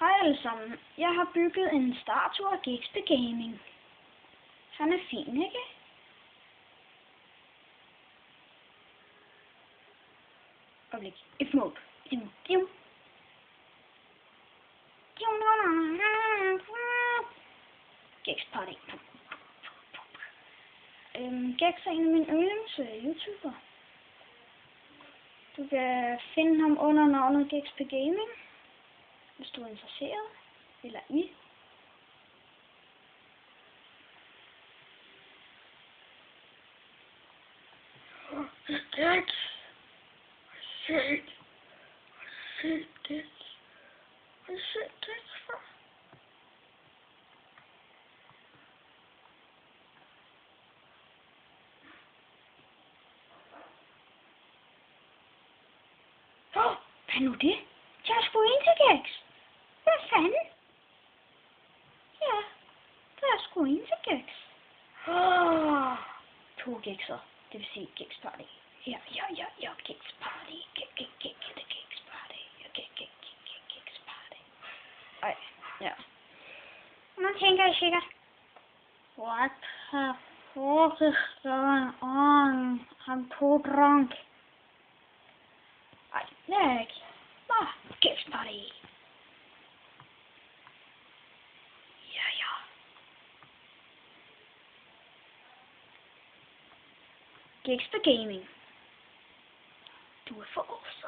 Hej alle sammen. Jeg har bygget en statue af Gexp Gaming. Han er fin, ikke? Øjeblik. F-mode. Gexp Party. Gex er en af mine yndlings YouTuber. Du kan finde ham under navnet Gexp Gaming, hvis du er interesseret, eller i. Gex! I see Gex før. Hvad nu det? Jeg er sgu ind til Gex. Hvad fanden? Ja, der er sgu ind til Gex. 2 Gex'er, det vil sige Gex Party. Ja, Gex Party. Gex Party. Gex Party. Ej, ja. Nu tænker I sikkert, what the fuck is going on? I'm too drunk. Ej, det er jeg ikke. Gex Party. Ja. Gexp Gaming. Du er for os.